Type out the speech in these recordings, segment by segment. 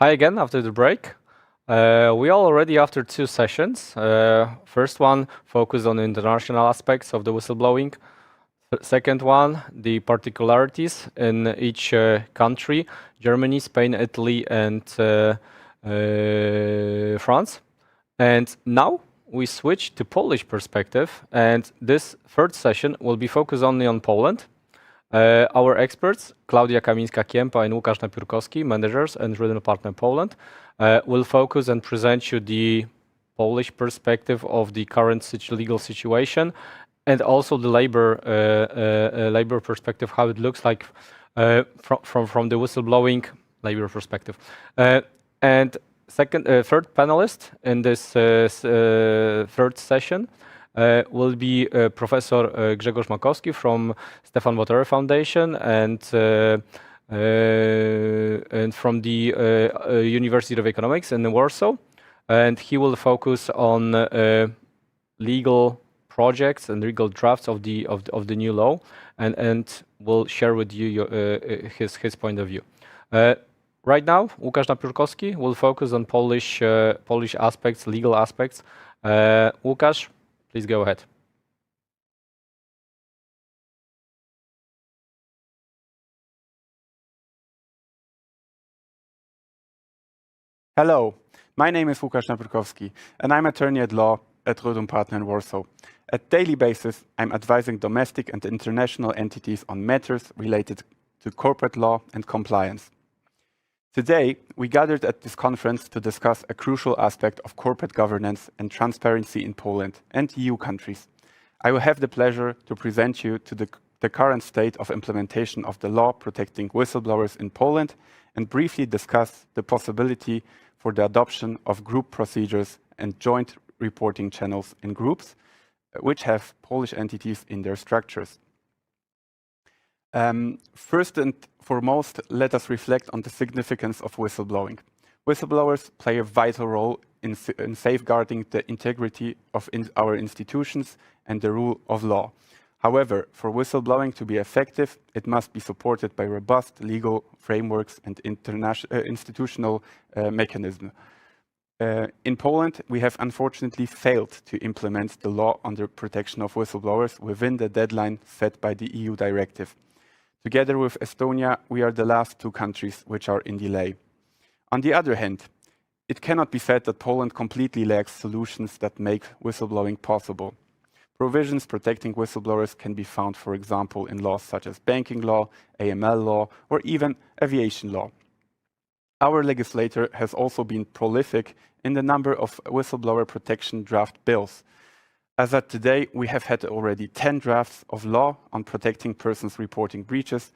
Hi again after the break. We are already after two sessions. First one focused on the international aspects of the whistleblowing. Second one, the particularities in each country, Germany, Spain, Italy, and France. And now we switch to Polish perspective, and this third session will be focused only on Poland. Our experts, Klaudia Kamińska-Kiempa and Łukasz Napiórkowski, managers and Rödl partner Poland, will focus and present you the Polish perspective of the current legal situation and also the labor perspective, how it looks like from the whistleblowing labor perspective. And third panelist in this third session will be Professor Grzegorz Makowski from Stefan Batory Foundation and from the University of Economics in Warsaw. And he will focus on legal projects and legal drafts of the new law, and will share with you his point of view. Right now, Łukasz Napiórkowski will focus on Polish aspects, legal aspects. Łukasz, please go ahead. Hello, my name is Łukasz Napiórkowski, and I'm attorney at law at Rödl partner in Warsaw. At daily basis, I'm advising domestic and international entities on matters related to corporate law and compliance. Today, we gathered at this conference to discuss a crucial aspect of corporate governance and transparency in Poland and EU countries. I will have the pleasure to present you to the current state of implementation of the law protecting whistleblowers in Poland and briefly discuss the possibility for the adoption of group procedures and joint reporting channels in groups, which have Polish entities in their structures. First and foremost, let us reflect on the significance of whistleblowing. Whistleblowers play a vital role in safeguarding the integrity of our institutions and the rule of law. However, for whistleblowing to be effective, it must be supported by robust legal frameworks and institutional mechanisms. In Poland, we have unfortunately failed to implement the law on the protection of whistleblowers within the deadline set by the EU directive. Together with Estonia, we are the last two countries which are in delay. On the other hand, it cannot be said that Poland completely lacks solutions that make whistleblowing possible. Provisions protecting whistleblowers can be found, for example, in laws such as banking law, AML law, or even aviation law. Our legislator has also been prolific in the number of whistleblower protection draft bills. As at today, we have had already 10 drafts of law on protecting persons reporting breaches,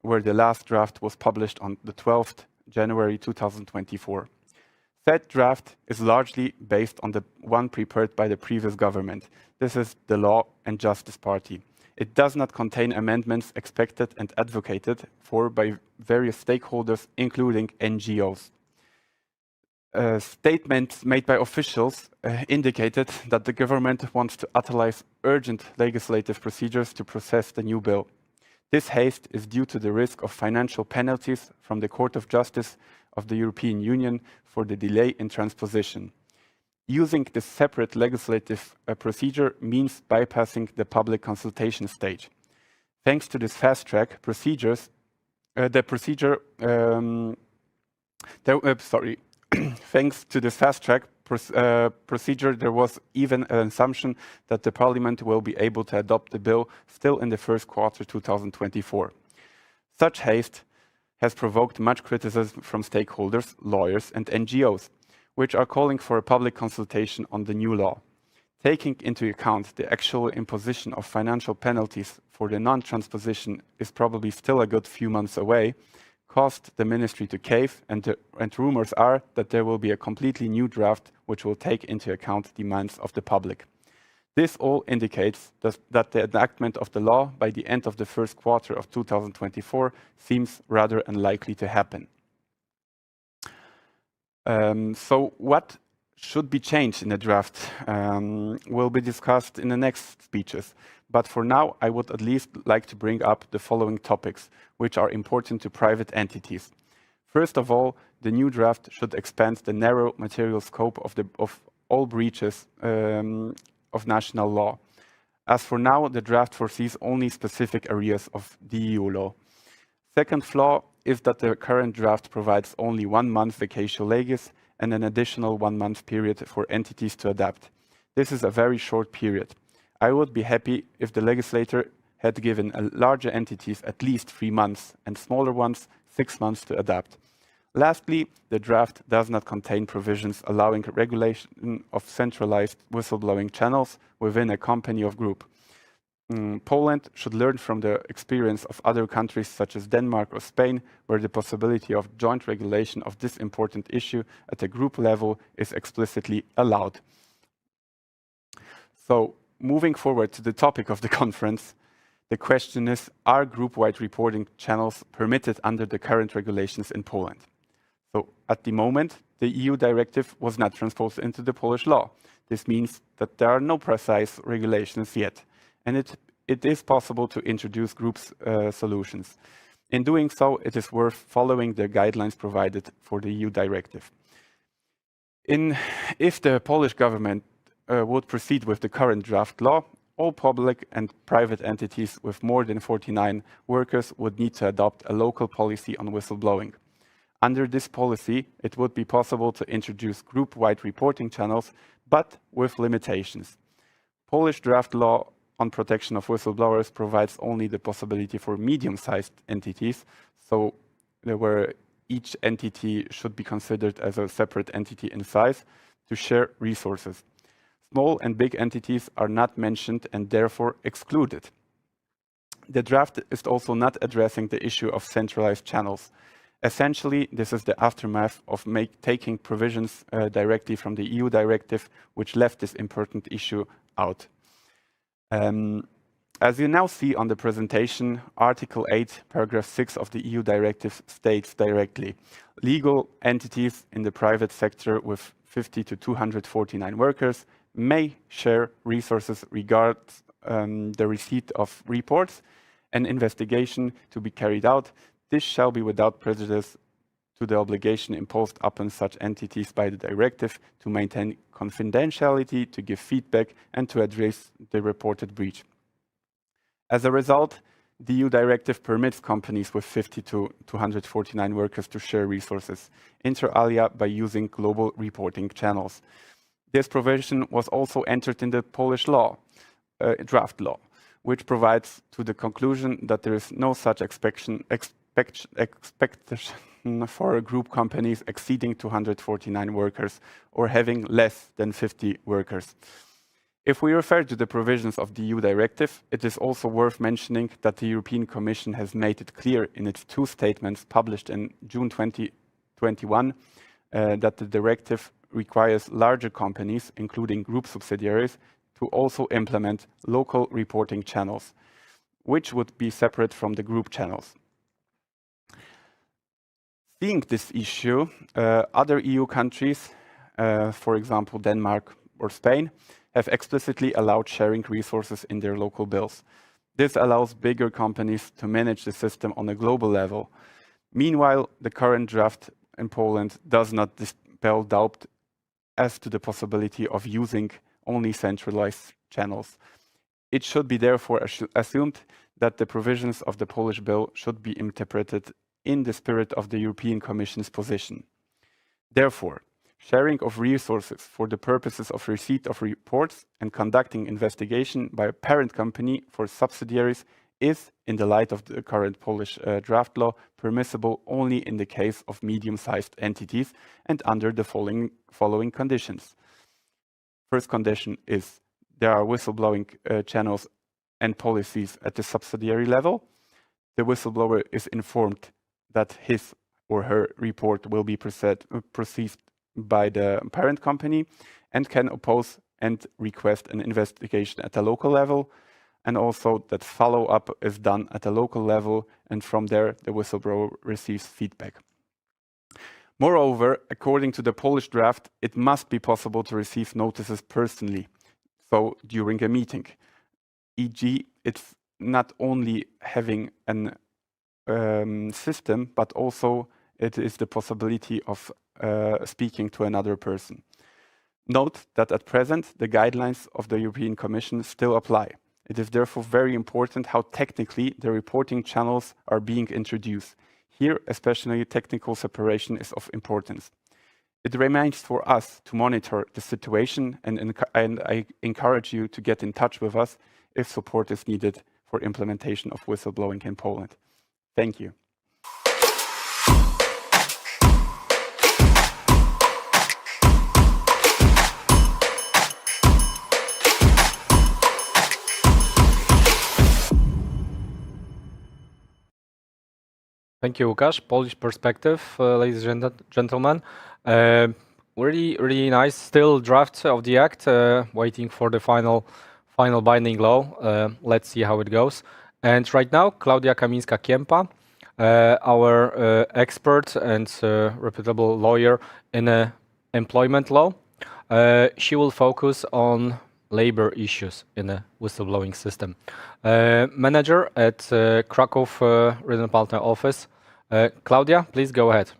where the last draft was published on the 12th January 2024. That draft is largely based on the one prepared by the previous government. This is the Law and Justice Party. It does not contain amendments expected and advocated for by various stakeholders, including NGOs. Statements made by officials indicated that the government wants to utilize urgent legislative procedures to process the new bill. This haste is due to the risk of financial penalties from the Court of Justice of the European Union for the delay in transposition. Using this separate legislative procedure means bypassing the public consultation stage. Thanks to this fast-track procedures, thanks to this fast-track procedure, there was even an assumption that the Parliament will be able to adopt the bill still in the first quarter 2024. Such haste has provoked much criticism from stakeholders, lawyers, and NGOs, which are calling for a public consultation on the new law. Taking into account the actual imposition of financial penalties for the non-transposition is probably still a good few months away, caused the ministry to cave, and rumors are that there will be a completely new draft which will take into account demands of the public. This all indicates that the enactment of the law by the end of the first quarter of 2024 seems rather unlikely to happen. So what should be changed in the draft will be discussed in the next speeches. But for now, I would at least like to bring up the following topics, which are important to private entities. First of all, the new draft should expand the narrow material scope of all breaches of national law. As for now, the draft foresees only specific areas of the EU law. Second flaw is that the current draft provides only 1 month vacatio legis and an additional 1 month period for entities to adapt. This is a very short period. I would be happy if the legislator had given larger entities at least 3 months and smaller ones 6 months to adapt. Lastly, the draft does not contain provisions allowing regulation of centralized whistleblowing channels within a company or group. Poland should learn from the experience of other countries such as Denmark or Spain, where the possibility of joint regulation of this important issue at a group level is explicitly allowed. So, moving forward to the topic of the conference, the question is, are group-wide reporting channels permitted under the current regulations in Poland? So, at the moment, the EU directive was not transposed into the Polish law. This means that there are no precise regulations yet, and it is possible to introduce groups solutions. In doing so, it is worth following the guidelines provided for the EU directive. If the Polish government would proceed with the current draft law, all public and private entities with more than 49 workers would need to adopt a local policy on whistleblowing. Under this policy, it would be possible to introduce group-wide reporting channels, but with limitations. Polish draft law on protection of whistleblowers provides only the possibility for medium-sized entities, so where each entity should be considered as a separate entity in size, to share resources. Small and big entities are not mentioned and therefore excluded. The draft is also not addressing the issue of centralized channels. Essentially, this is the aftermath of taking provisions directly from the EU directive, which left this important issue out. As you now see on the presentation, Article 8, Paragraph 6 of the EU directive states directly, legal entities in the private sector with 50 to 249 workers may share resources regarding the receipt of reports and investigation to be carried out. This shall be without prejudice to the obligation imposed upon such entities by the directive to maintain confidentiality, to give feedback, and to address the reported breach. As a result, the EU directive permits companies with 50 to 249 workers to share resources, inter alia by using global reporting channels. This provision was also entered in the Polish law, draft law, which provides to the conclusion that there is no such expectation for group companies exceeding 249 workers or having less than 50 workers. If we refer to the provisions of the EU directive, it is also worth mentioning that the European Commission has made it clear in its 2 statements published in June 2021 that the directive requires larger companies, including group subsidiaries, to also implement local reporting channels, which would be separate from the group channels. Seeing this issue, other EU countries, for example Denmark or Spain, have explicitly allowed sharing resources in their local bills. This allows bigger companies to manage the system on a global level. Meanwhile, the current draft in Poland does not dispel doubt as to the possibility of using only centralized channels. It should be therefore assumed that the provisions of the Polish bill should be interpreted in the spirit of the European Commission's position. Therefore, sharing of resources for the purposes of receipt of reports and conducting investigation by a parent company for subsidiaries is, in the light of the current Polish draft law, permissible only in the case of medium-sized entities and under the following conditions. First condition is there are whistleblowing channels and policies at the subsidiary level. The whistleblower is informed that his or her report will be processed by the parent company and can oppose and request an investigation at a local level, and also that follow-up is done at a local level, and from there the whistleblower receives feedback. Moreover, according to the Polish draft, it must be possible to receive notices personally, so during a meeting. E.g., it's not only having an system, but also it is the possibility of speaking to another person. Note that at present, the guidelines of the European Commission still apply. It is therefore very important how technically the reporting channels are being introduced. Here, especially technical separation is of importance. It remains for us to monitor the situation, and I encourage you to get in touch with us if support is needed for implementation of whistleblowing in Poland. Thank you. Thank you, Łukasz. Polish perspective, ladies and gentlemen. Really nice. Still draft of the act, waiting for the final binding law. Let's see how it goes. And right now, Klaudia Kamińska-Kiempa, our expert and reputable lawyer in employment law. She will focus on labor issues in the whistleblowing system. Manager at Krakow Rödl Partner office. Klaudia, please go ahead.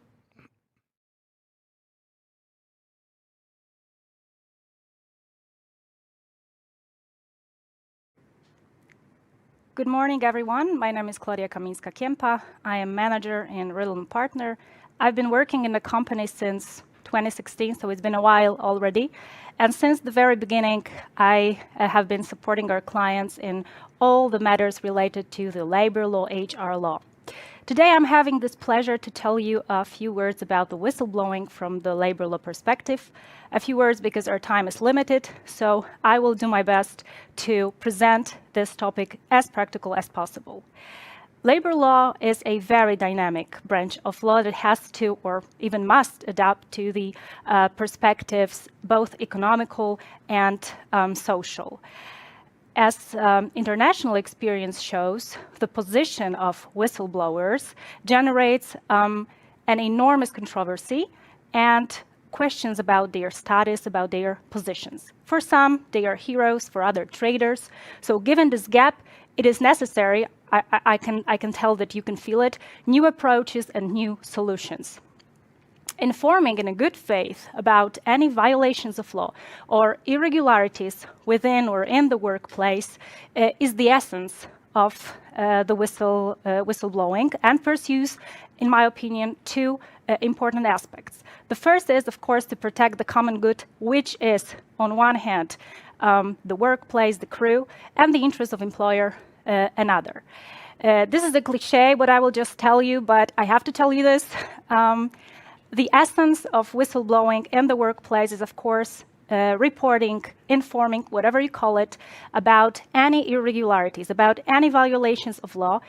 Good morning, everyone. My name is Klaudia Kamińska-Kiempa. I am manager in Rödl Partner. I've been working in the company since 2016, so it's been a while already. And since the very beginning, I have been supporting our clients in all the matters related to the labor law, HR law. Today, I'm having this pleasure to tell you a few words about the whistleblowing from the labor law perspective. A few words because our time is limited, so I will do my best to present this topic as practical as possible. Labor law is a very dynamic branch of law that has to, or even must, adapt to the perspectives, both economical and social. As international experience shows, the position of whistleblowers generates an enormous controversy and questions about their status, about their positions. For some, they are heroes, for other traitors. So given this gap, it is necessary, I can tell that you can feel it, new approaches and new solutions. Informing in a good faith about any violations of law or irregularities within or in the workplace is the essence of the whistleblowing and pursues, in my opinion, two important aspects. The first is, of course, to protect the common good, which is, on one hand, the workplace, the crew, and the interest of employer, another. This is a cliche, what I will just tell you, but I have to tell you this. The essence of whistleblowing in the workplace is, of course, reporting, informing, whatever you call it, about any irregularities, about any violations of law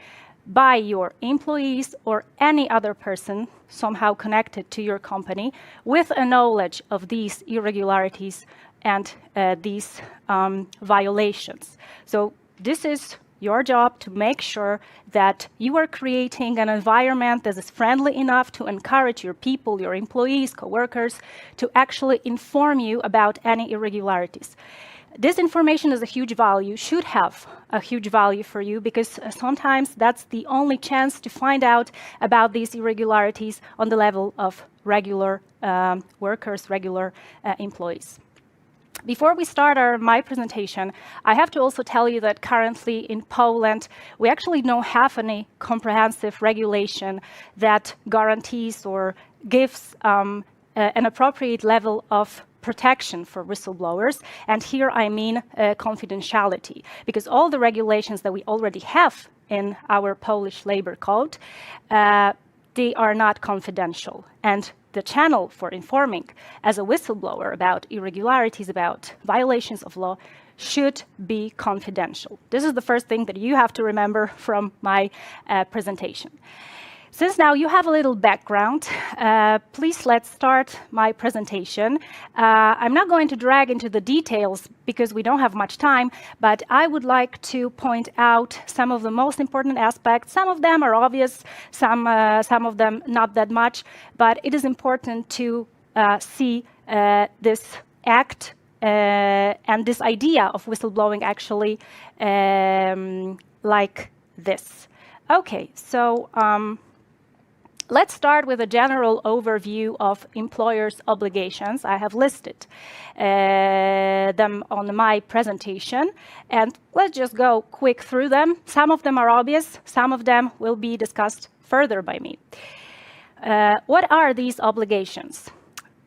by your employees or any other person somehow connected to your company with a knowledge of these irregularities and these violations. So this is your job to make sure that you are creating an environment that is friendly enough to encourage your people, your employees, co-workers, to actually inform you about any irregularities. This information is a huge value, should have a huge value for you, because sometimes that's the only chance to find out about these irregularities on the level of regular workers, regular employees. Before we start my presentation, I have to also tell you that currently in Poland, we actually don't have any comprehensive regulation that guarantees or gives an appropriate level of protection for whistleblowers. And here I mean confidentiality, because all the regulations that we already have in our Polish labor code, they are not confidential. And the channel for informing as a whistleblower about irregularities, about violations of law, should be confidential. This is the first thing that you have to remember from my presentation. Since now you have a little background, please let's start my presentation. I'm not going to drag into the details because we don't have much time, but I would like to point out some of the most important aspects. Some of them are obvious, some of them not that much, but it is important to see this act and this idea of whistleblowing actually like this. Okay, so Let's start with a general overview of employers' obligations. I have listed them on my presentation, and let's just go quick through them. Some of them are obvious, some of them will be discussed further by me. What are these obligations?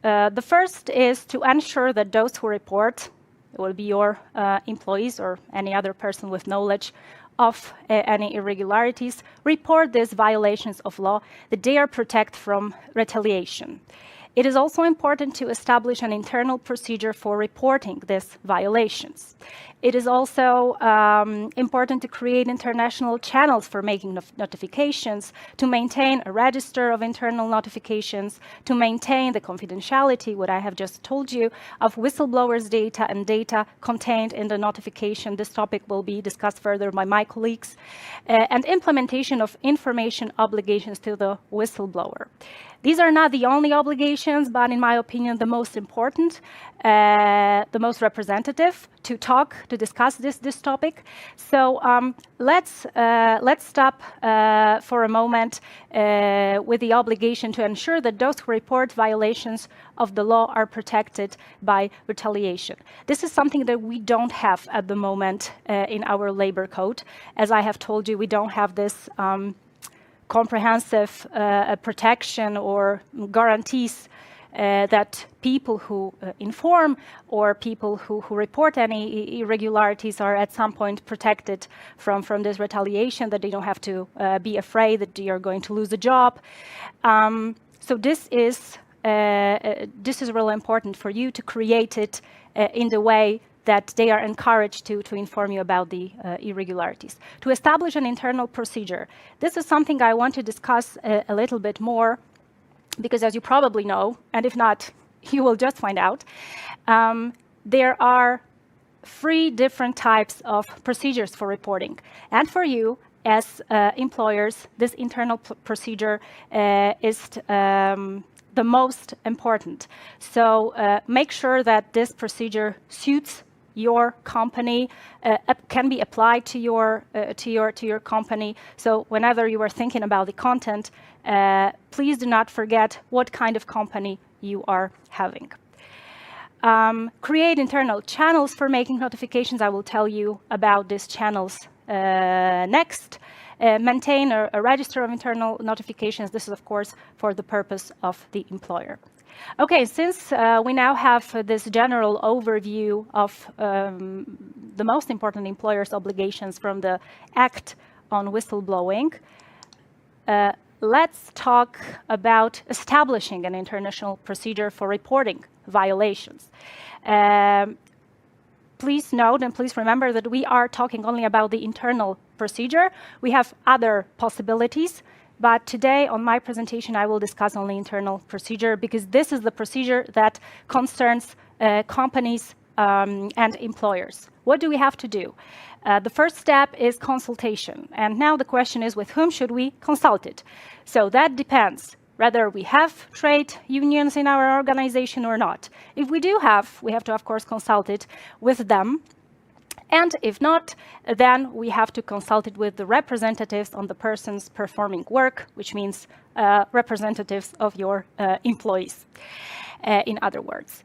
The first is to ensure that those who report, it will be your employees or any other person with knowledge of any irregularities, report these violations of law, that they are protected from retaliation. It is also important to establish an internal procedure for reporting these violations. It is also important to create international channels for making notifications, to maintain a register of internal notifications, to maintain the confidentiality, what I have just told you, of whistleblowers' data and data contained in the notification. This topic will be discussed further by my colleagues, and implementation of information obligations to the whistleblower. These are not the only obligations, but in my opinion, the most important, the most representative to discuss this topic. So let's stop for a moment with the obligation to ensure that those who report violations of the law are protected by retaliation. This is something that we don't have at the moment in our labor code. As I have told you, we don't have this comprehensive protection or guarantees that people who inform or people who report any irregularities are at some point protected from this retaliation, that they don't have to be afraid that they are going to lose a job. So this is really important for you to create it in the way that they are encouraged to inform you about the irregularities. To establish an internal procedure. This is something I want to discuss a little bit more, because as you probably know, and if not, you will just find out, there are 3 different types of procedures for reporting. And for you, as employers, this internal procedure is the most important. So make sure that this procedure suits your company, can be applied to your company. So whenever you are thinking about the content, please do not forget what kind of company you are having. Create internal channels for making notifications. I will tell you about these channels next. Maintain a register of internal notifications. This is, of course, for the purpose of the employer. Okay, since we now have this general overview of the most important employers' obligations from the Act on Whistleblowing, let's talk about establishing an international procedure for reporting violations. Please note and please remember that we are talking only about the internal procedure. We have other possibilities. But today, on my presentation, I will discuss only internal procedure, because this is the procedure that concerns companies and employers. What do we have to do? The first step is consultation. And now the question is, with whom should we consult it? So that depends whether we have trade unions in our organization or not. If we do have, we have to, of course, consult it with them. And if not, then we have to consult it with the representatives on the persons performing work, which means representatives of your employees, in other words.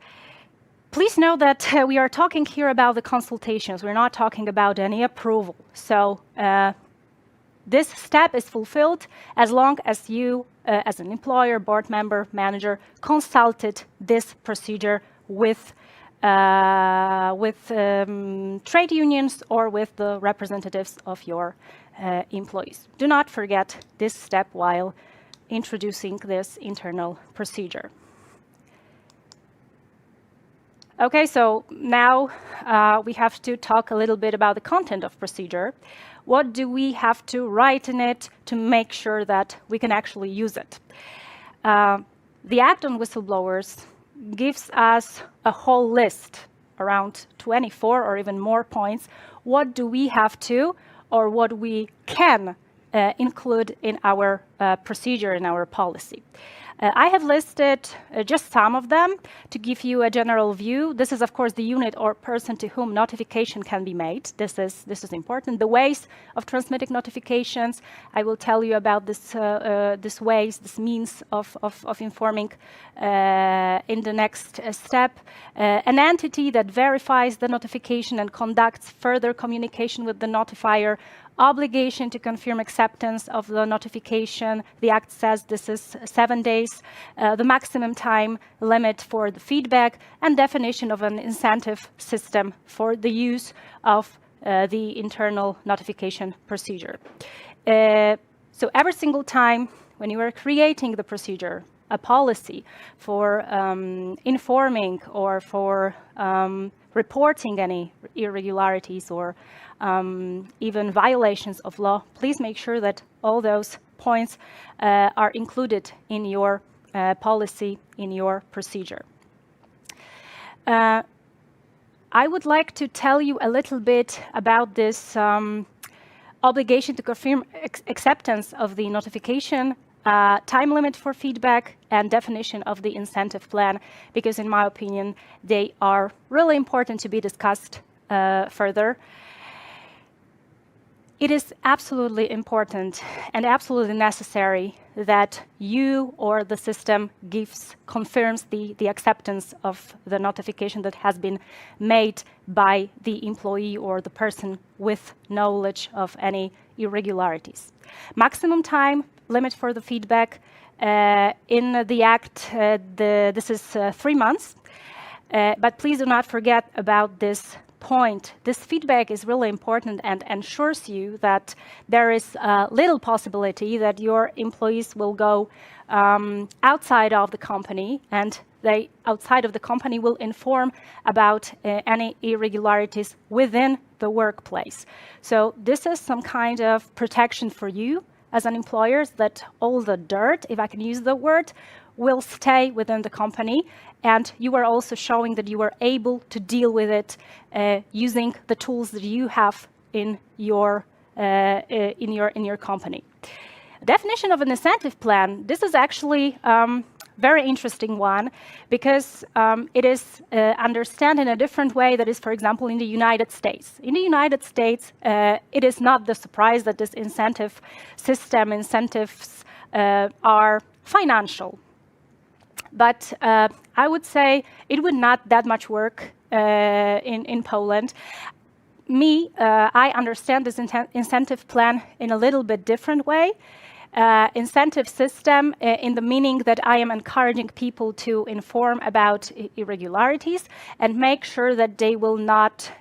Please know that we are talking here about the consultations. We're not talking about any approval. So this step is fulfilled as long as you, as an employer, board member, manager, consulted this procedure with trade unions or with the representatives of your employees. Do not forget this step while introducing this internal procedure. Okay, so now we have to talk a little bit about the content of procedure. What do we have to write in it to make sure that we can actually use it? The Act on Whistleblowers gives us a whole list, around 24 or even more points. What do we have to, or what we can include in our procedure in our policy. I have listed just some of them to give you a general view. This is, of course, the unit or person to whom notification can be made. This is important. The ways of transmitting notifications. I will tell you about this ways, this means of informing in the next step. An entity that verifies the notification and conducts further communication with the notifier. Obligation to confirm acceptance of the notification. The Act says this is 7 days. The maximum time limit for the feedback, and definition of an incentive system for the use of the internal notification procedure. So every single time when you are creating the procedure, a policy for informing or for reporting any irregularities or even violations of law, please make sure that all those points are included in your policy, in your procedure. I would like to tell you a little bit about this obligation to confirm acceptance of the notification, time limit for feedback, and definition of the incentive plan, because in my opinion, they are really important to be discussed further. It is absolutely important and absolutely necessary that you or the system confirms the acceptance of the notification that has been made by the employee or the person with knowledge of any irregularities. Maximum time limit for the feedback. In the Act, this is 3 months. But please do not forget about this point. This feedback is really important and ensures you that there is little possibility that your employees will go outside of the company, and they outside of the company will inform about any irregularities within the workplace. So this is some kind of protection for you as an employer, that all the dirt, if I can use the word, will stay within the company, and you are also showing that you are able to deal with it using the tools that you have in your company. Definition of an incentive plan. This is actually very interesting one, because it is understood in a different way that is, for example, in the United States. In the United States, it is not the surprise that this incentive system, incentives are financial. But I would say it would not that much work in Poland. I understand this incentive plan in a little bit different way. Incentive system in the meaning that I am encouraging people to inform about irregularities and make sure that they will not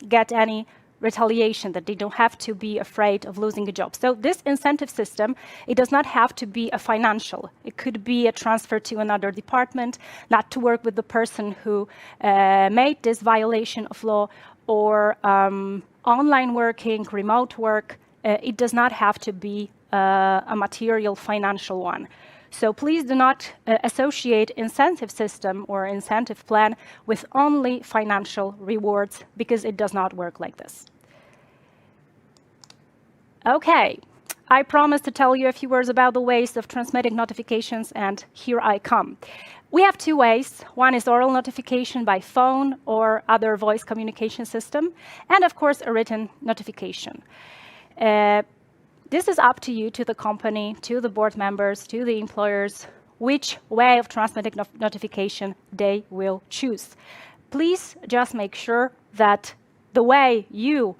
get any retaliation, that they don't have to be afraid of losing a job. So this incentive system, it does not have to be a financial. It could be a transfer to another department, not to work with the person who made this violation of law, or online working, remote work. It does not have to be a material financial one. So please do not associate incentive system or incentive plan with only financial rewards, because it does not work like this. Okay, I promised to tell you a few words about the ways of transmitting notifications, and here I come. We have 2 ways. One is oral notification by phone or other voice communication system, and of course a written notification. This is up to you, to the company, to the board members, to the employers, which way of transmitting notification they will choose. Please just make sure that the way you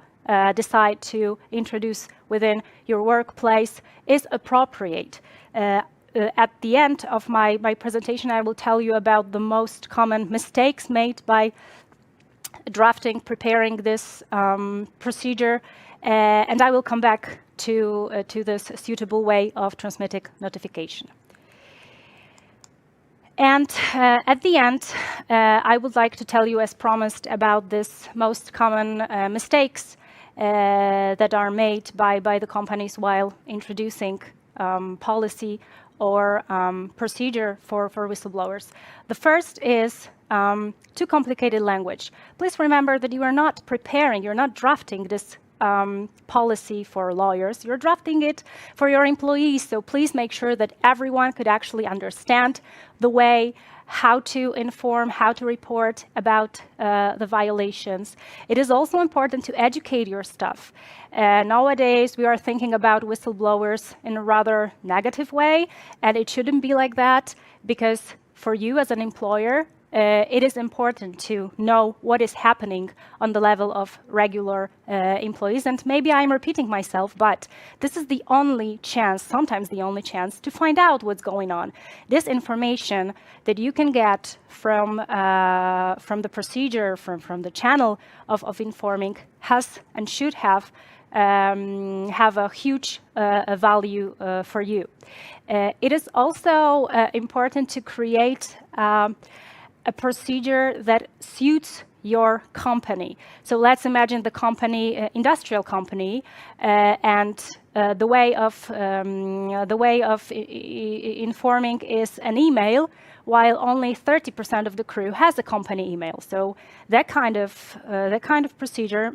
decide to introduce within your workplace is appropriate. At the end of my presentation, I will tell you about the most common mistakes made by preparing this procedure, and I will come back to this suitable way of transmitting notification. And at the end, I would like to tell you, as promised, about this most common mistakes that are made by the companies while introducing policy or procedure for whistleblowers. The first is too complicated language. Please remember that you are not preparing, you're not drafting this policy for lawyers. You're drafting it for your employees, so please make sure that everyone could actually understand the way how to inform, how to report about the violations. It is also important to educate your staff. Nowadays, we are thinking about whistleblowers in a rather negative way, and it shouldn't be like that, because for you as an employer, it is important to know what is happening on the level of regular employees. And maybe I'm repeating myself, but this is the only chance, sometimes the only chance, to find out what's going on. This information that you can get from the procedure, from the channel of informing, has and should have a huge value for you. It is also important to create a procedure that suits your company. So let's imagine the company, industrial company, and the way of informing is an email, while only 30% of the crew has a company email. So that kind of procedure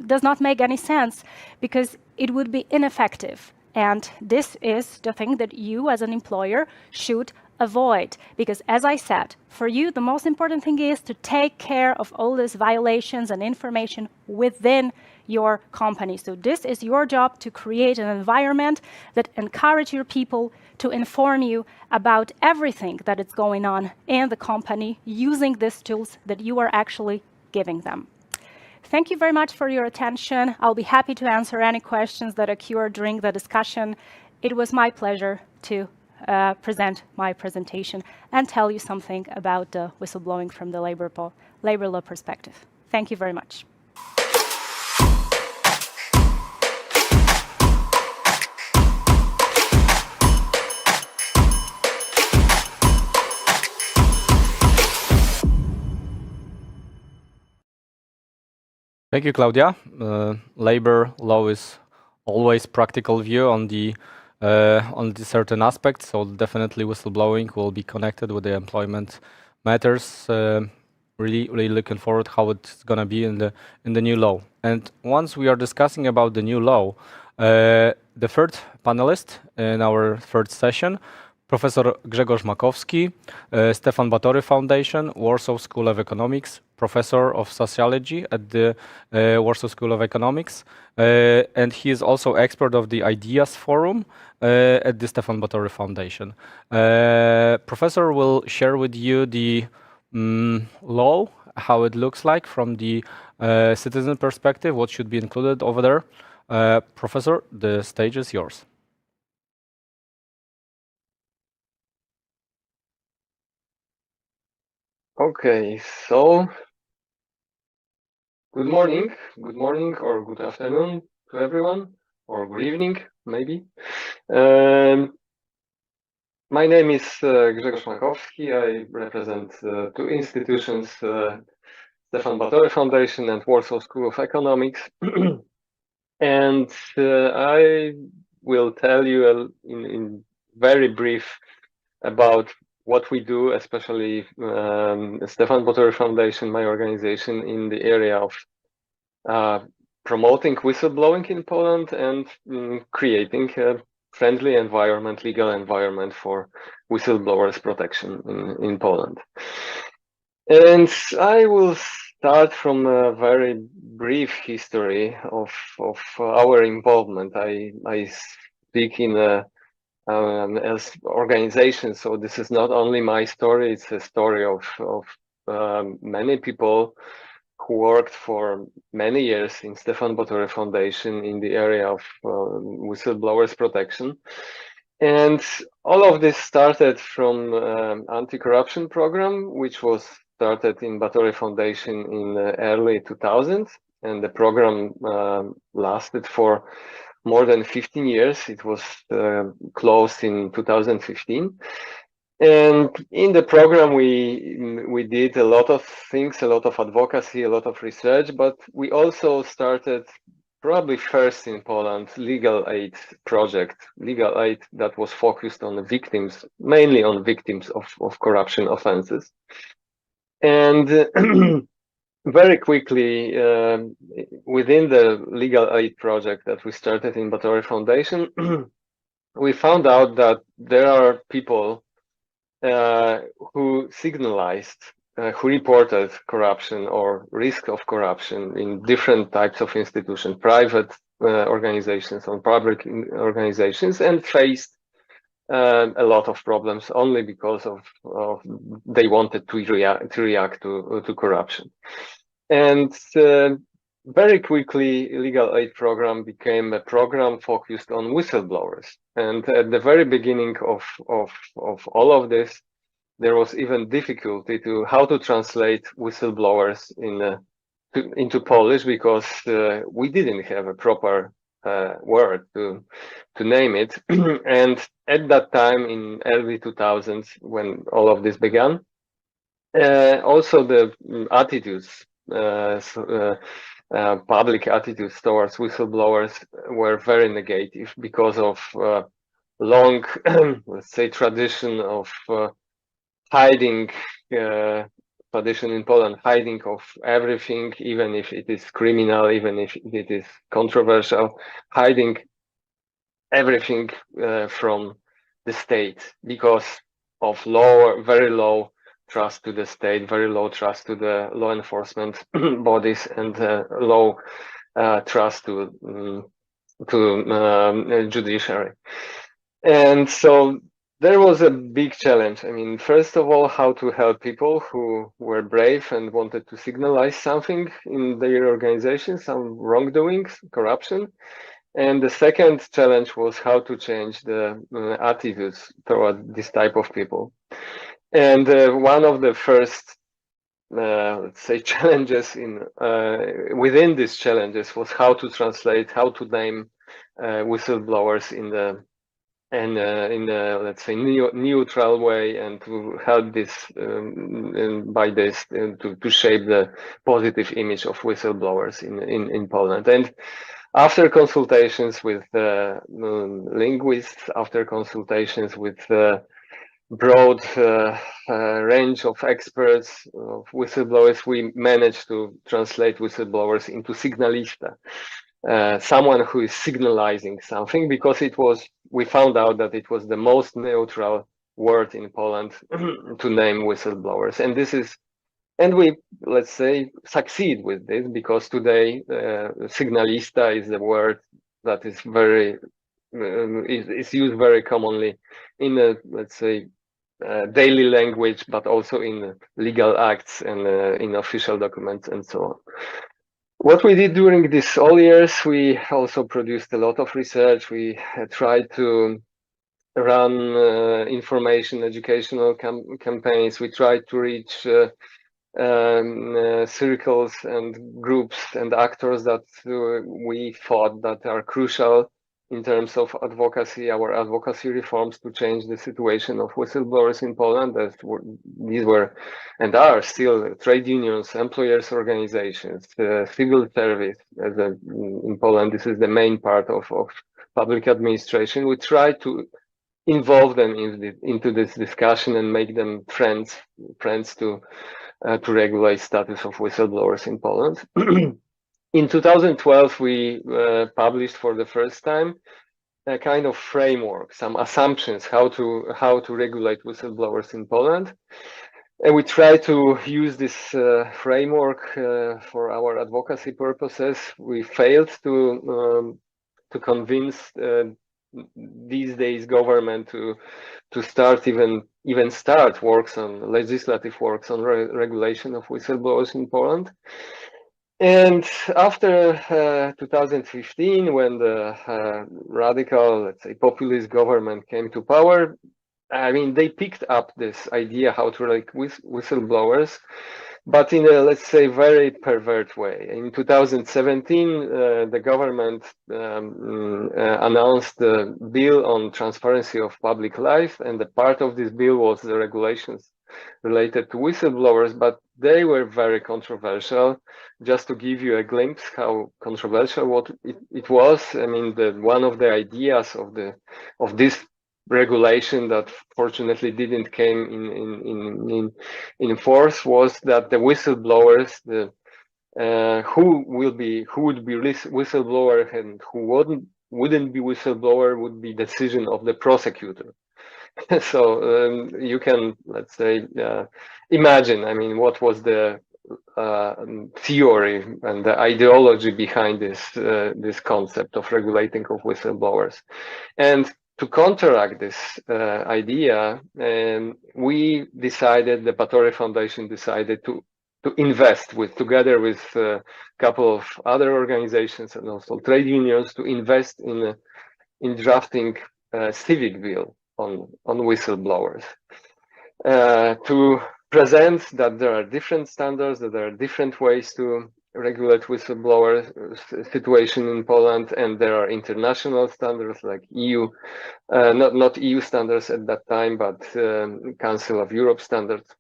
does not make any sense, because it would be ineffective. And this is the thing that you as an employer should avoid, because as I said, for you, the most important thing is to take care of all these violations and information within your company. So this is your job, to create an environment that encourages your people to inform you about everything that is going on in the company using these tools that you are actually giving them. Thank you very much for your attention. I'll be happy to answer any questions that occur during the discussion. It was my pleasure to present my presentation and tell you something about the whistleblowing from the labor law perspective. Thank you very much. Thank you, Klaudia. Labor law is always practical view on the certain aspects, so definitely whistleblowing will be connected with the employment matters. Really looking forward how it's gonna be in the new law. And once we are discussing about the new law, the third panelist in our third session, Professor Grzegorz Makowski, Stefan Batory Foundation, Warsaw School of Economics, Professor of Sociology at the Warsaw School of Economics, and he is also expert of the Ideas Forum at the Stefan Batory Foundation. Professor will share with you the law, how it looks like from the citizen perspective, what should be included over there. Professor, the stage is yours. Okay, so good morning or good afternoon to everyone, or good evening, maybe. My name is Grzegorz Makowski. I represent two institutions, Stefan Batory Foundation and Warsaw School of Economics. And I will tell you in very brief about what we do, especially Stefan Batory Foundation, my organization, in the area of promoting whistleblowing in Poland and creating a friendly environment, legal environment for whistleblowers protection in Poland. And I will start from a very brief history of our involvement. I speak in a as organization, so this is not only my story, it's a story of many people who worked for many years in Stefan Batory Foundation in the area of whistleblowers protection. And all of this started from anti-corruption program, which was started in Batory Foundation in early 2000s, and the program lasted for more than 15 years. It was closed in 2015. And in the program, we did a lot of things, a lot of advocacy, a lot of research, but we also started, probably first in Poland, legal aid project, legal aid that was focused on the victims, mainly on victims of corruption offenses. And very quickly, within the legal aid project that we started in Batory Foundation, we found out that there are people who signalized, who reported corruption or risk of corruption in different types of institutions, private organizations or public organizations, and faced a lot of problems only because of they wanted to react to corruption. And very quickly, legal aid program became a program focused on whistleblowers. And at the very beginning of all of this, there was even difficulty to how to translate whistleblowers into Polish, because we didn't have a proper word to name it. And at that time, in early 2000s, when all of this began, also the attitudes, public attitudes towards whistleblowers were very negative because of long, let's say, tradition of hiding, tradition in Poland, hiding of everything, even if it is criminal, even if it is controversial, hiding everything from the state because of very low trust to the state, very low trust to the law enforcement bodies, and low trust to judiciary. And so there was a big challenge. I mean, first of all, how to help people who were brave and wanted to signalize something in their organization, some wrongdoings, corruption. And the second challenge was how to change the attitudes toward this type of people. And one of the first, let's say, challenges within these challenges was how to translate, how to name whistleblowers in the let's say neutral way, and to help this by this to shape the positive image of whistleblowers in Poland. And after consultations with linguists, after consultations with broad range of experts, of whistleblowers, we managed to translate whistleblowers into signalista, someone who is signalizing something, because we found out that it was the most neutral word in Poland to name whistleblowers. And we, let's say, succeed with this, because today signalista is the word that is is used very commonly in let's say, daily language, but also in legal acts and in official documents and so on. What we did during these all years, we also produced a lot of research. We tried to run information educational campaigns. We tried to reach circles and groups and actors that we thought that are crucial in terms of advocacy, our advocacy reforms to change the situation of whistleblowers in Poland. These were and are still trade unions, employers' organizations, civil service. In Poland, this is the main part of public administration. We try to involve them into this discussion and make them friends to regulate status of whistleblowers in Poland. In 2012, we published for the first time a kind of framework, some assumptions how to regulate whistleblowers in Poland. And we try to use this framework for our advocacy purposes. We failed to convince these days government to start even start legislative works on regulation of whistleblowers in Poland. And after 2015, when the radical, let's say, populist government came to power, I mean, they picked up this idea how to regulate whistleblowers, but in a, let's say, very pervert way. In 2017, the government announced the bill on transparency of public life, and the part of this bill was the regulations related to whistleblowers, but they were very controversial. Just to give you a glimpse how controversial what it was, I mean, one of the ideas of this regulation that fortunately didn't came in force was that the whistleblowers, the who would be whistleblower and who wouldn't be whistleblower would be decision of the prosecutor. So you can, let's say, imagine, I mean, what was the theory and the ideology behind this concept of regulating of whistleblowers. And to counteract this idea, we decided, the Batory Foundation decided to invest together with a couple of other organizations and also trade unions, to invest in drafting a civic bill on whistleblowers, to present that there are different standards, that there are different ways to regulate whistleblower situation in Poland, and there are international standards like EU, not EU standards at that time, but Council of Europe standards.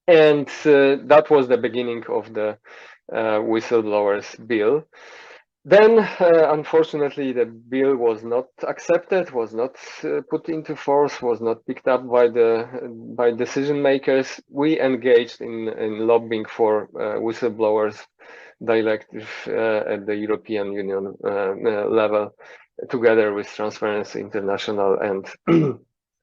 And that was the beginning of the whistleblowers bill. Then, unfortunately, the bill was not accepted, was not put into force, was not picked up by decision makers. We engaged in lobbying for whistleblowers directive at the European Union level, together with Transparency International and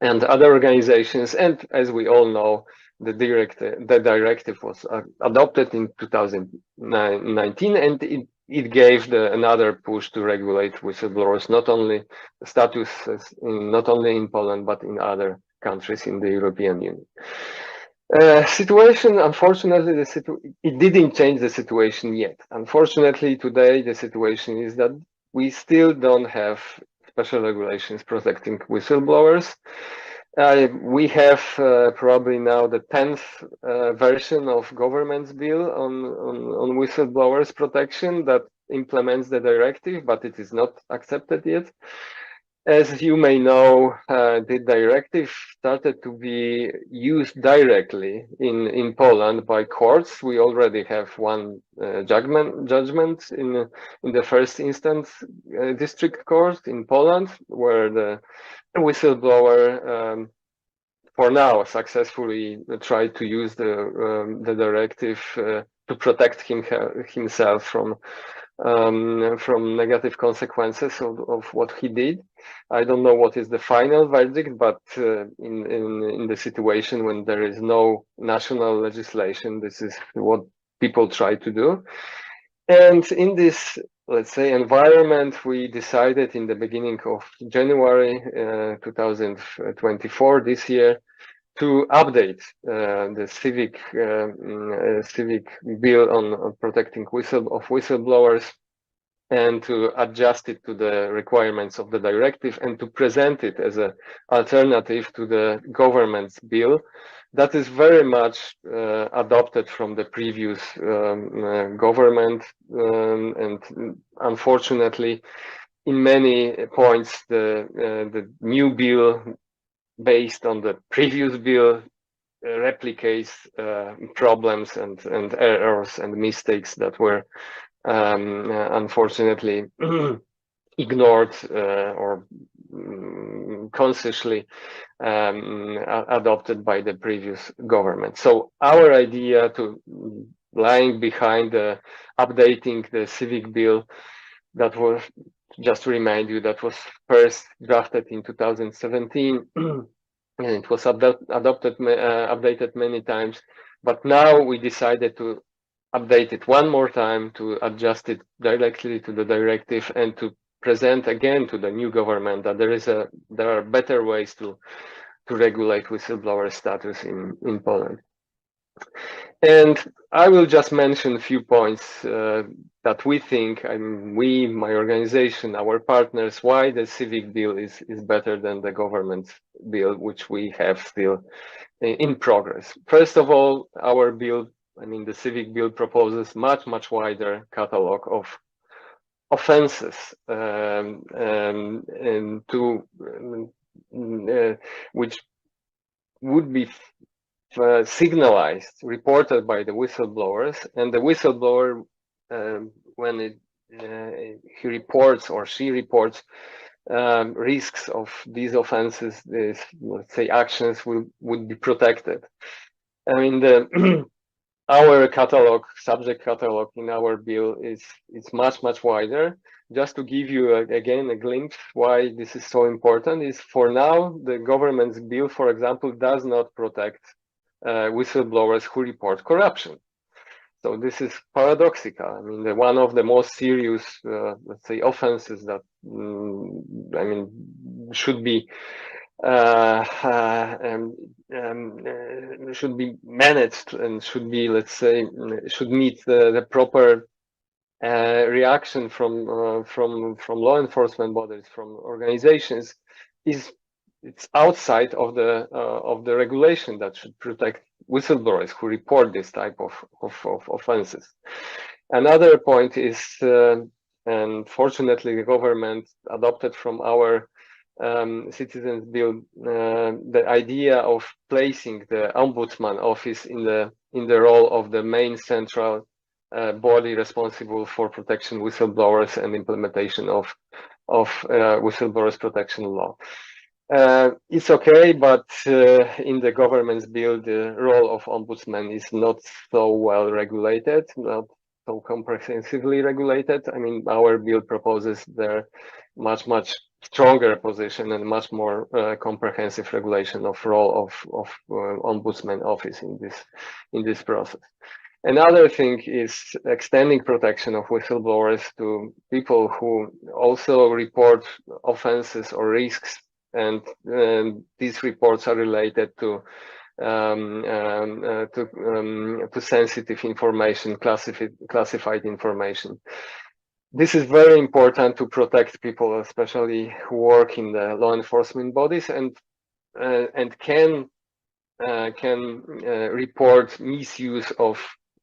and other organizations. And as we all know, the directive was adopted in 2019, and it gave another push to regulate whistleblowers, not only status not only in Poland but in other countries in the European Union. Situation, unfortunately, it didn't change the situation yet. Unfortunately, today the situation is that we still don't have special regulations protecting whistleblowers. We have probably now the 10th version of government's bill on whistleblowers protection that implements the directive, but it is not accepted yet. As you may know, the directive started to be used directly in Poland by courts. We already have one judgment in the first instance district court in Poland, where the whistleblower for now successfully tried to use the directive to protect himself from negative consequences of what he did. I don't know what is the final verdict, but in the situation when there is no national legislation, this is what people try to do. And in this, let's say, environment, we decided in the beginning of January 2024, this year, to update the civic bill on protecting whistleblowers, and to adjust it to the requirements of the directive, and to present it as an alternative to the government's bill that is very much adopted from the previous government, and unfortunately, in many points, the new bill based on the previous bill replicates problems and errors and mistakes that were unfortunately ignored or consciously adopted by the previous government. So our idea to lying behind updating the civic bill, that was, just to remind you, that was first drafted in 2017 and it was updated many times, but now we decided to update it one more time, to adjust it directly to the directive, and to present again to the new government that there are better ways to regulate whistleblower status in Poland. And I will just mention a few points that we think, my organization, our partners, why the civic bill is better than the government bill, which we have still in progress. First of all, our bill, the civic bill, proposes much wider catalog of offenses which would be signalized, reported by the whistleblowers, and the whistleblower, when he reports or she reports risks of these offenses, let's say actions would be protected. The our catalog, subject catalog in our bill is much wider. Just to give you again a glimpse why this is so important is for now the government's bill, for example, does not protect whistleblowers who report corruption. So this is paradoxical. I mean, one of the most serious, let's say, offenses that I mean should be managed and should be, let's say, should meet the proper reaction from law enforcement bodies, from organizations, it's outside of the regulation that should protect whistleblowers who report this type of offenses. Another point is, and fortunately the government adopted from our citizens bill the idea of placing the ombudsman office in the role of the main central body responsible for protection whistleblowers and implementation of whistleblowers protection law. It's okay, but in the government's bill, the role of ombudsman is not so well regulated, not so comprehensively regulated. I mean, our bill proposes their much stronger position and much more comprehensive regulation of role of ombudsman office in this process. Another thing is extending protection of whistleblowers to people who also report offenses or risks, and these reports are related to sensitive information, classified information. This is very important to protect people, especially who work in the law enforcement bodies and can report misuse of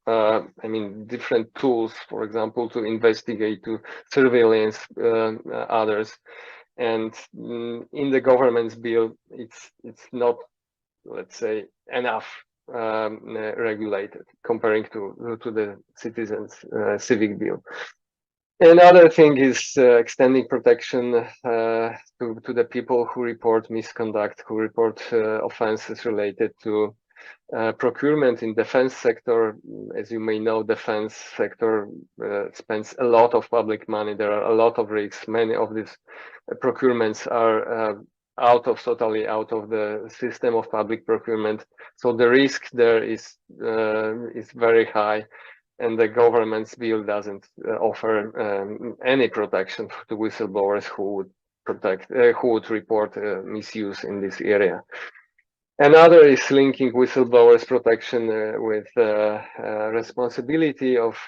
I mean, different tools, for example, to investigate, to surveillance others. And in the government's bill, it's not, let's say, enough regulated comparing to the citizens' civic bill. Another thing is extending protection to the people who report misconduct, who report offenses related to procurement in defense sector. As you may know, defense sector spends a lot of public money. There are a lot of risks. Many of these procurements are totally out of the system of public procurement. So the risk there is very high, and the government's bill doesn't offer any protection to whistleblowers who would report misuse in this area. Another is linking whistleblowers protection with responsibility of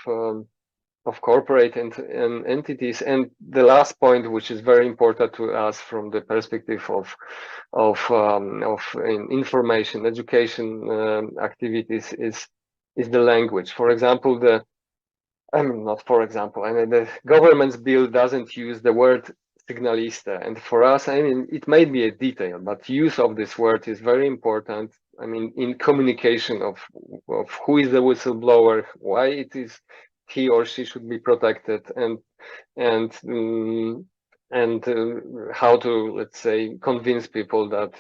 corporate entities. And the last point, which is very important to us from the perspective of information education activities, is the language. For example, the government's bill doesn't use the word signalista, and for us, I mean, it may be a detail, but use of this word is very important. I mean, in communication of who is the whistleblower, why it is he or she should be protected, and how to, let's say, convince people that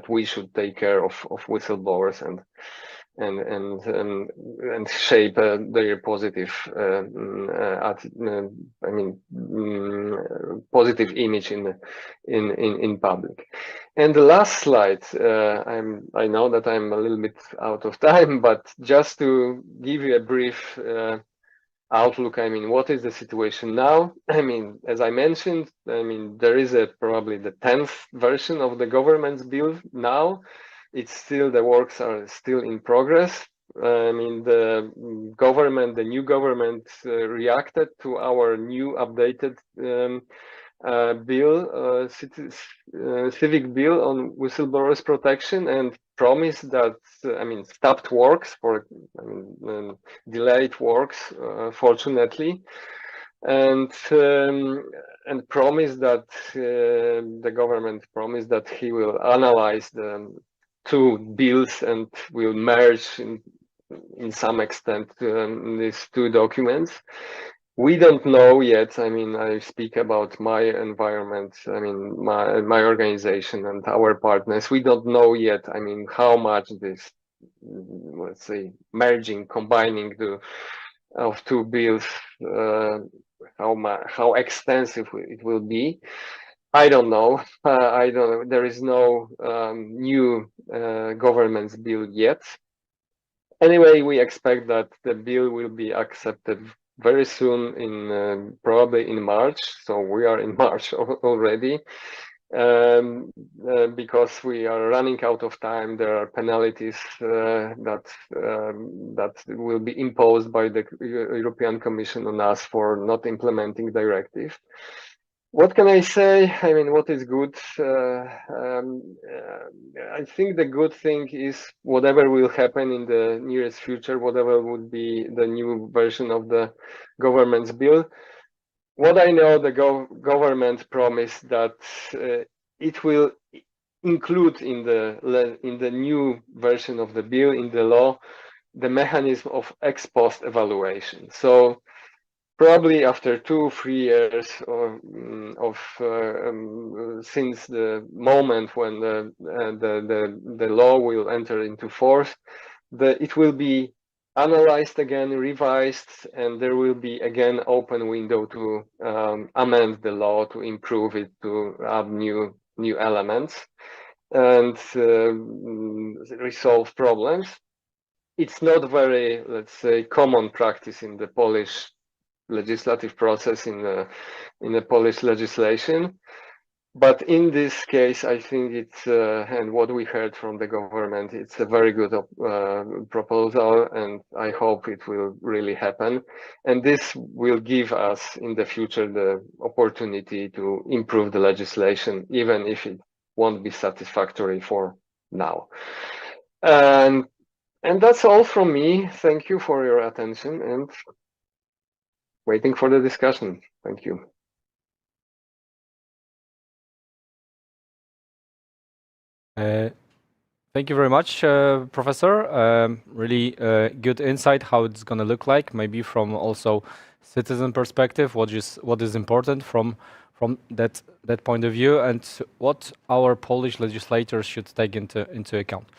we should take care of whistleblowers and shape their positive, positive image in public. And the last slide, I know that I'm a little bit out of time, but just to give you a brief outlook. I mean, what is the situation now? I mean, as I mentioned, I mean, there is probably the 10th version of the government's bill now. It's still, the works are still in progress. I mean, the new government reacted to our new updated bill, civic bill on whistleblowers protection, and promised that, I mean, stopped works delayed works, fortunately, and promised that the government promised that he will analyze the two bills and will merge in some extent these two documents. We don't know yet. I mean, I speak about my environment, I mean, my organization and our partners. We don't know yet, I mean, how much this let's say, combining of two bills, how extensive it will be. I don't know. I don't know. There is no new government's bill yet. Anyway, we expect that the bill will be accepted very soon, in probably in March. So we are in March already. Because we are running out of time. There are penalties that will be imposed by the European Commission on us for not implementing directive. What can I say? I mean, what is good? I think the good thing is whatever will happen in the nearest future, whatever would be the new version of the government's bill. What I know, the government promised that it will include in the new version of the bill, in the law, the mechanism of ex post evaluation. So probably after 2-3 years since the moment when the law will enter into force, it will be analyzed again, revised, and there will be again open window to amend the law, to improve it, to add new elements and resolve problems. It's not very, let's say, common practice in the Polish legislative process, in the Polish legislation. But in this case, I think it's, and what we heard from the government, it's a very good proposal, and I hope it will really happen. And this will give us in the future the opportunity to improve the legislation, even if it won't be satisfactory for now. And that's all from me. Thank you for your attention and waiting for the discussion. Thank you. Thank you very much, Professor. Really good insight how it's going to look like, maybe from also citizen perspective, what is important from that point of view, and what our Polish legislators should take into account.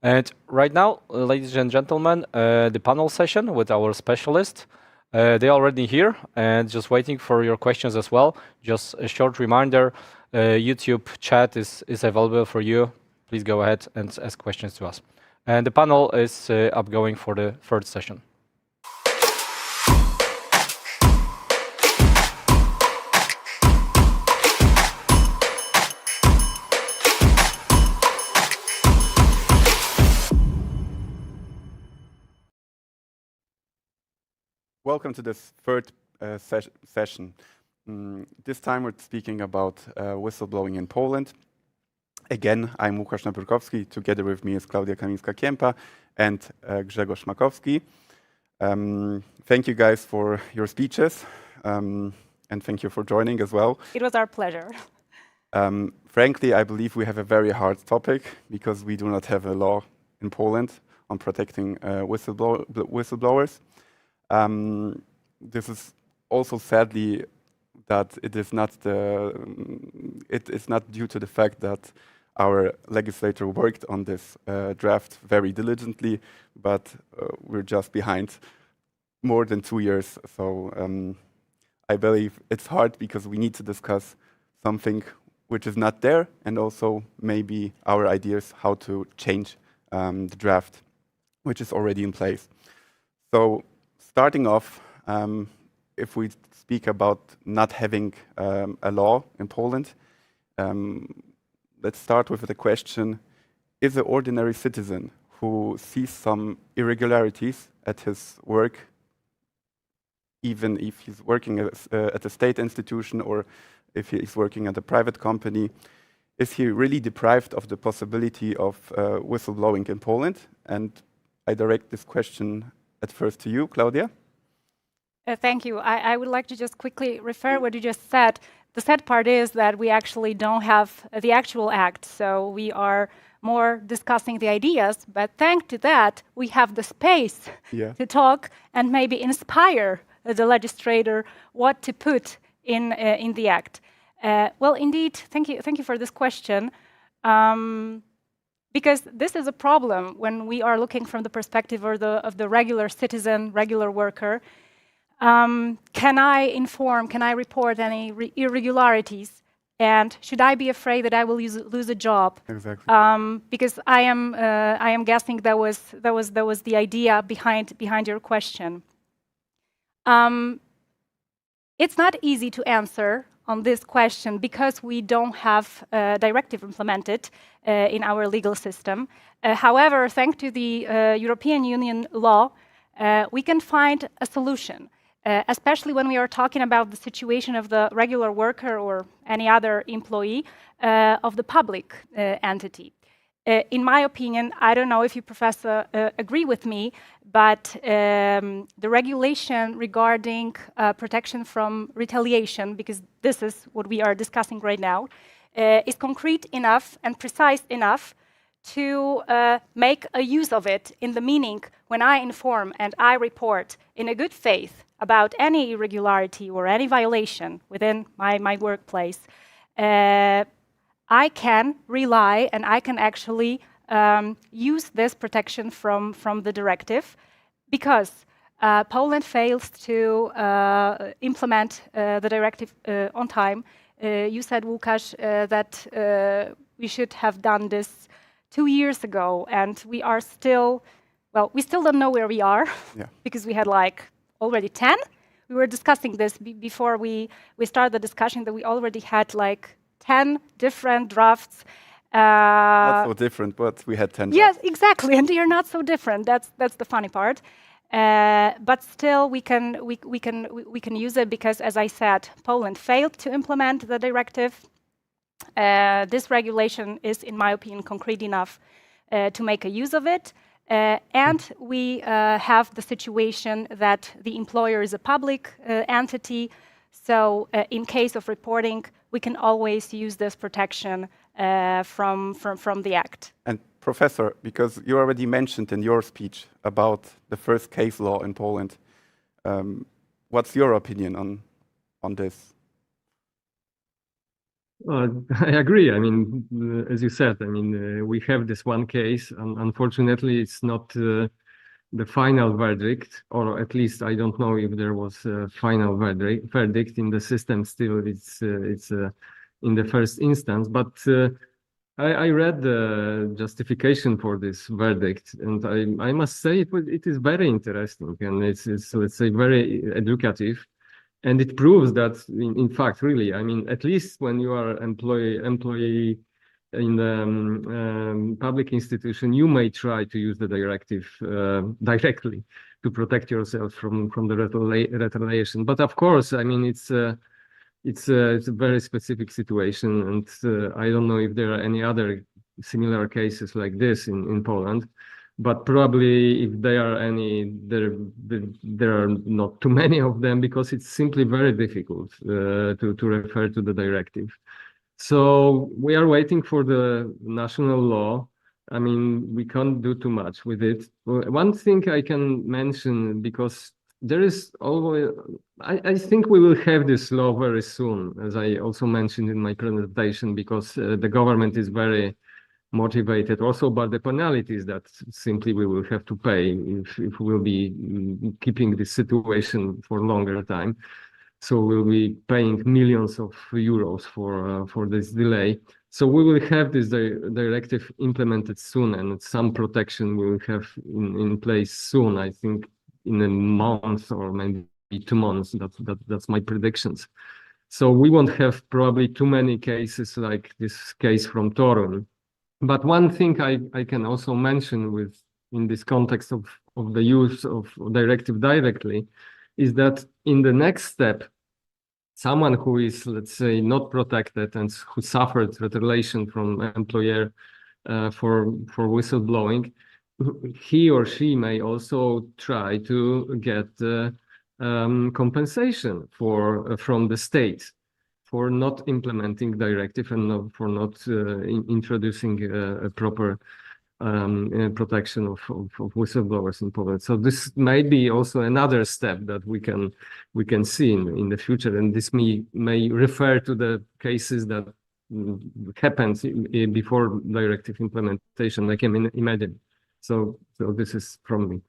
And right now, ladies and gentlemen, the panel session with our specialists. They're already here and just waiting for your questions as well. Just a short reminder, YouTube chat is available for you. Please go ahead and ask questions to us. And the panel is upgoing for the third session. Welcome to this third session. This time we're speaking about whistleblowing in Poland. Again, I'm Łukasz Napiórkowski. Together with me is Klaudia Kamińska-Kiempa and Grzegorz Makowski. Thank you guys for your speeches and thank you for joining as well. It was our pleasure. Frankly, I believe we have a very hard topic because we do not have a law in Poland on protecting whistleblowers. This is also sadly that it is not due to the fact that our legislator worked on this draft very diligently, but we're just behind more than 2 years. So I believe it's hard because we need to discuss something which is not there, and also maybe our ideas how to change the draft, which is already in place. So starting off, if we speak about not having a law in Poland, let's start with the question, is an ordinary citizen who sees some irregularities at his work, even if he's working at a state institution or if he's working at a private company, is he really deprived of the possibility of whistleblowing in Poland? And I direct this question at first to you, Klaudia. Thank you. I would like to just quickly refer what you just said. The sad part is that we actually don't have the actual act, so we are more discussing the ideas, but thanks to that, we have the space to talk and maybe inspire the legislator what to put in the act. Well, indeed, thank you for this question. Because this is a problem when we are looking from the perspective of the regular citizen, regular worker. Can I inform, can I report any irregularities? And should I be afraid that I will lose a job? Exactly. Because I am guessing that was the idea behind your question. It's not easy to answer on this question because we don't have a directive implemented in our legal system. However, thanks to the European Union law, we can find a solution, especially when we are talking about the situation of the regular worker or any other employee of the public entity. In my opinion, I don't know if you, Professor, agree with me, but the regulation regarding protection from retaliation, because this is what we are discussing right now, is concrete enough and precise enough to make a use of it in the meaning when I inform and I report in a good faith about any irregularity or any violation within my workplace. I can rely and I can actually use this protection from the directive because Poland fails to implement the directive on time. You said, Łukasz, that we should have done this 2 years ago, and we are still, well, we still don't know where we are because we had like already 10. We were discussing this before we started the discussion that we already had like 10 different drafts. Not so different, but we had 10 Yes, drafts. exactly, and they are not so different. That's the funny part. But still, we can use it because, as I said, Poland failed to implement the directive. This regulation is, in my opinion, concrete enough to make a use of it. And we have the situation that the employer is a public entity. So in case of reporting, we can always use this protection from the Act. And Professor, because you already mentioned in your speech about the first case law in Poland, what's your opinion on this? I agree. I mean, as you said, I mean, we have this one case, and unfortunately, it's not the final verdict, or at least I don't know if there was a final verdict in the system. Still, it's in the first instance. But I read the justification for this verdict, and I must say it is very interesting, and it's let's say very educative. And it proves that, in fact, really, I mean, at least when you are employee in the public institution, you may try to use the directive directly to protect yourself from the retaliation. But of course, I mean, it's a very specific situation, and I don't know if there are any other similar cases like this in Poland. But probably if there are any, there are not too many of them because it's simply very difficult to refer to the directive. So we are waiting for the national law. I mean, we can't do too much with it. One thing I can mention, because there is always, I think we will have this law very soon, as I also mentioned in my presentation, because the government is very motivated also by the penalties that simply we will have to pay if we will be keeping this situation for a longer time. So we'll be paying millions of euros for this delay. So we will have this directive implemented soon, and some protection we will have in place soon. I think in a month or maybe 2 months. That's my predictions. So we won't have probably too many cases like this case from Torun. But one thing I can also mention in this context of the use of directive directly is that in the next step, someone who is, let's say, not protected and who suffered retaliation from employer for whistleblowing, he or she may also try to get compensation from the state for not implementing directive and for not introducing a proper protection of whistleblowers in Poland. So this may be also another step that we can see in the future, and this may refer to the cases that happens before directive implementation. I can imagine. So this is from me.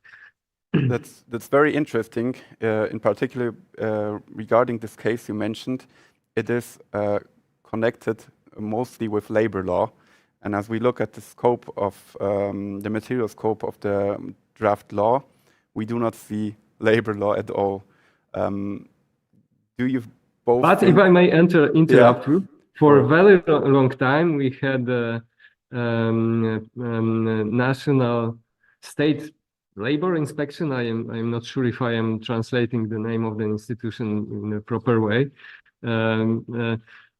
That's very interesting. In particular, regarding this case you mentioned, it is connected mostly with labor law. And as we look at the scope of the material scope of the draft law, we do not see labor law at all. Do you both? But if I may interrupt you, for a very long time we had national state labor inspection. I'm not sure if I am translating the name of the institution in a proper way.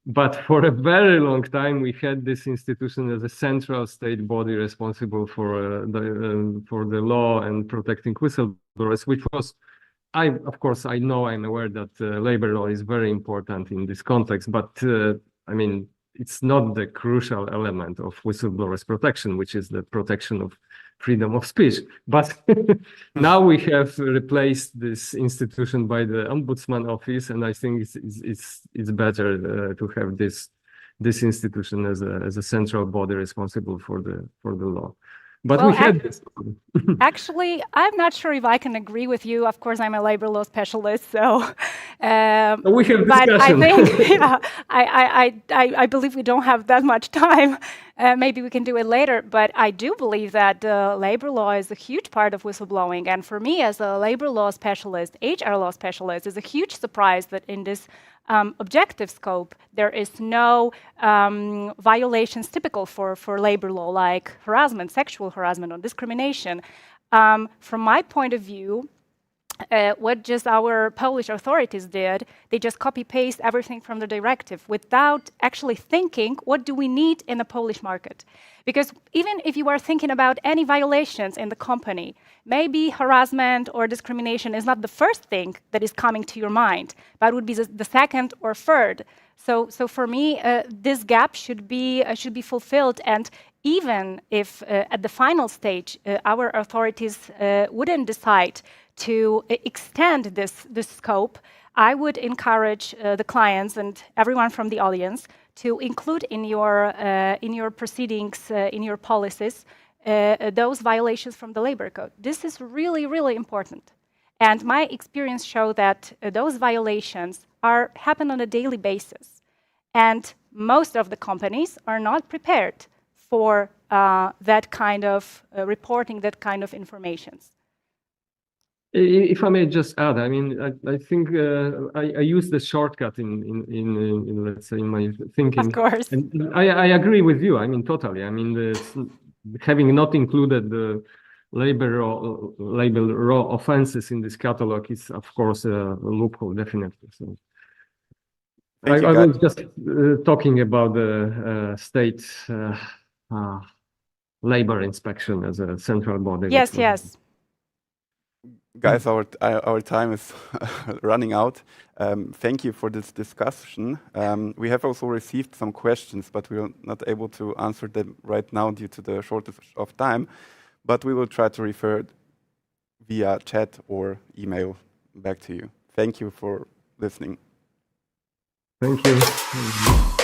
But for a very long time, we had this institution as a central state body responsible for the law and protecting whistleblowers, which was, of course, I'm aware that labor law is very important in this context, but I mean, it's not the crucial element of whistleblowers protection, which is the protection of freedom of speech. But now we have replaced this institution by the Ombudsman Office, and I think it's better to have this institution as a central body responsible for the law. But well, we had this. Actually, I'm not sure if I can agree with you. Of course, I'm a labor law specialist, so. We have discussion. But I think, yeah, I believe we don't have that much time. Maybe we can do it later. But I do believe that labor law is a huge part of whistleblowing. And for me, as a labor law specialist, HR law specialist, it's a huge surprise that in this objective scope, there is no violations typical for labor law, like harassment, sexual harassment, or discrimination. From my point of view, what just our Polish authorities did, they just copy-paste everything from the directive without actually thinking, what do we need in the Polish market? Because even if you are thinking about any violations in the company, maybe harassment or discrimination is not the first thing that is coming to your mind, but would be the second or third. So for me, this gap should be fulfilled. And even if at the final stage, our authorities wouldn't decide to extend this scope, I would encourage the clients and everyone from the audience to include in your proceedings, in your policies, those violations from the labor code. This is really, really important. And my experience shows that those violations happen on a daily basis. And most of the companies are not prepared for that kind of reporting, that kind of information. If I may just add, I mean, I think I use the shortcut in let's say in my thinking. Of course. And I agree with you. I mean, totally. I mean, having not included the labor law offenses in this catalog is, of course, a loophole, definitely. So I was just talking about the state labor inspection as a central body. Yes, yes. Guys, our time is running out. Thank you for this discussion. We have also received some questions, but we are not able to answer them right now due to the shortage of time. But we will try to refer via chat or email back to you. Thank you for listening. Thank you.